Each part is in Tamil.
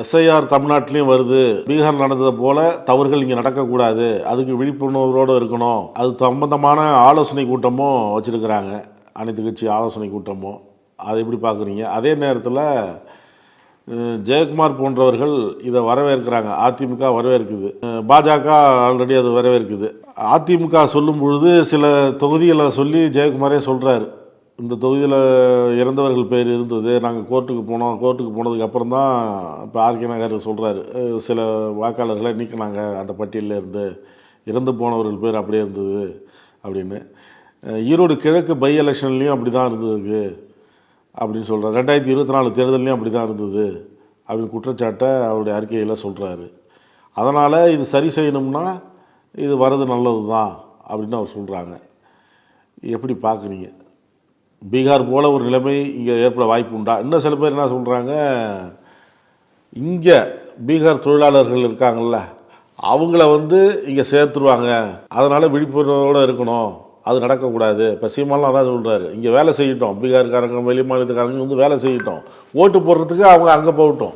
எஸ்ஐஆர் தமிழ்நாட்டிலையும் வருது. பீகார் நடந்ததை போல தவறுகள் இங்கே நடக்கக்கூடாது, அதுக்கு விழிப்புணர்வோடு இருக்கணும். அது சம்பந்தமான ஆலோசனை கூட்டமும் வச்சுருக்கிறாங்க, அனைத்து கட்சி ஆலோசனை கூட்டமும். அதை எப்படி பார்க்குறீங்க? அதே நேரத்தில் ஜெயக்குமார் போன்றவர்கள் இதை வரவேற்கிறாங்க, அதிமுக வரவேற்குது, பாஜக ஆல்ரெடி அது வரவேற்குது. அதிமுக சொல்லும் பொழுது சில தொகுதிகளை சொல்லி ஜெயக்குமாரே சொல்கிறாரு, இந்த தொகுதியில் இறந்தவர்கள் பேர் இருந்தது, நாங்கள் கோர்ட்டுக்கு போனோம், கோர்ட்டுக்கு போனதுக்கு அப்புறம் தான் இப்போ ஆர்கே நகர் சொல்கிறாரு சில வாக்காளர்களை நீக்கினாங்க அந்த பட்டியலில் இருந்து, இறந்து போனவர்கள் பேர் அப்படியே இருந்தது அப்படின்னு. ஈரோடு கிழக்கு பை எலெக்ஷன்லேயும் அப்படி தான் இருந்தது அப்படின்னு சொல்கிறார். 2024 தேர்தலையும் அப்படி தான் இருந்தது அப்படின்னு குற்றச்சாட்டை அவருடைய அறிக்கையில் சொல்கிறாரு. அதனால் இது சரி செய்யணும்னா இது வர்றது நல்லது தான் அப்படின்னு அவர் சொல்கிறாங்க. எப்படி பார்க்குறீங்க? பீகார் போல் ஒரு நிலைமை இங்கே ஏற்பட வாய்ப்பு உண்டா? இன்னும் சில பேர் என்ன சொல்கிறாங்க, இங்கே பீகார் தொழிலாளர்கள் இருக்காங்கள்ல, அவங்கள இங்கே சேர்த்துருவாங்க, அதனால் விழிப்புணர்வோடு இருக்கணும், அது நடக்கக்கூடாது. இப்போ சீமாலாம் தான் சொல்கிறாரு, இங்கே வேலை செய்யட்டும், பீகார்காரங்க வெளி மாநிலத்துக்காரங்க வேலை செய்யட்டும், ஓட்டு போடுறதுக்கு அவங்க அங்கே போகட்டும்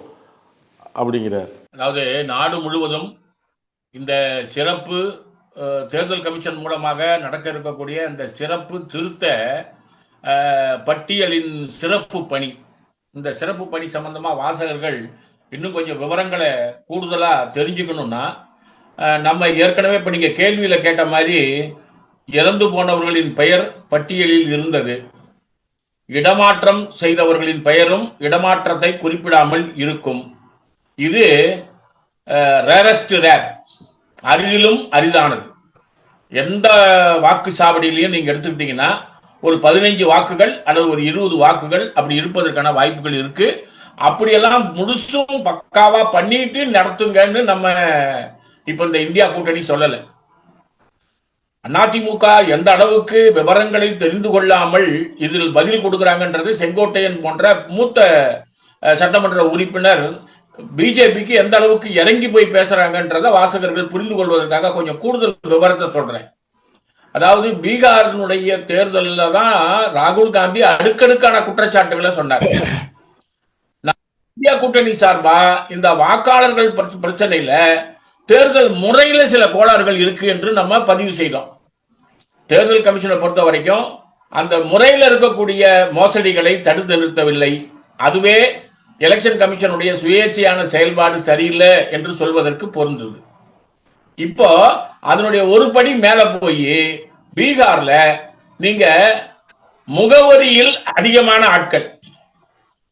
அப்படிங்கிறார். அதாவது நாடு முழுவதும் இந்த சிறப்பு தேர்தல் கமிஷன் மூலமாக நடக்க இருக்கக்கூடிய இந்த சிறப்பு திருத்த பட்டியலின் சிறப்பு பணி, இந்த சிறப்பு பணி சம்பந்தமா வாசகர்கள் இன்னும் கொஞ்சம் விவரங்களை கூடுதலா தெரிஞ்சுக்கணும்னா, நம்ம ஏற்கனவே இப்ப நீங்க கேள்வியில கேட்ட மாதிரி இறந்து போனவர்களின் பெயர் பட்டியலில் இருந்தது, இடமாற்றம் செய்தவர்களின் பெயரும் இடமாற்றத்தை குறிப்பிடாமல் இருக்கும். இது ரேரஸ்ட் ரேர், அரிதிலும் அரிதானது. எந்த வாக்கு சாவடியிலையும் நீங்க எடுத்துக்கிட்டீங்கன்னா ஒரு 15 வாக்குகள் அல்லது ஒரு 20 வாக்குகள் அப்படி இருப்பதற்கான வாய்ப்புகள் இருக்கு. அப்படியெல்லாம் முழுசும் பக்காவா பண்ணிட்டு நடத்துங்கன்னு நம்ம இப்ப இந்த இந்தியா கூட்டணி சொல்லல. அதிமுக எந்த அளவுக்கு விவரங்களை தெரிந்து கொள்ளாமல் இதில் பதில் கொடுக்கிறாங்கன்றது செங்கோட்டையன் போன்ற மூத்த சட்டமன்ற உறுப்பினர் பிஜேபிக்கு எந்த அளவுக்கு இறங்கி போய் பேசுறாங்கன்றத வாசகர்கள் புரிந்து கொள்வதற்காக கொஞ்சம் கூடுதல் விவரத்தை சொல்றேன். அதாவது பீகாரினுடைய தேர்தலில் தான் ராகுல் காந்தி அடுக்கடுக்கான குற்றச்சாட்டுகளை சொன்னார். இந்தியா கூட்டணி சார்பா இந்த வாக்காளர்கள் பிரச்சனையில தேர்தல் முறையில சில கோளாறுகள் இருக்கு என்று நம்ம பதிவு செய்தோம். தேர்தல் கமிஷனை பொறுத்த வரைக்கும் அந்த முறையில் இருக்கக்கூடிய மோசடிகளை தடுத்து நிறுத்தவில்லை. அதுவே எலெக்ஷன் கமிஷனுடைய சுயேட்சையான செயல்பாடு சரியில்லை என்று சொல்வதற்கு பொருந்தது. இப்போ அதனுடைய ஒரு படி மேல போய் பீகார்ல நீங்க முகவரியில் அதிகமான ஆட்கள்,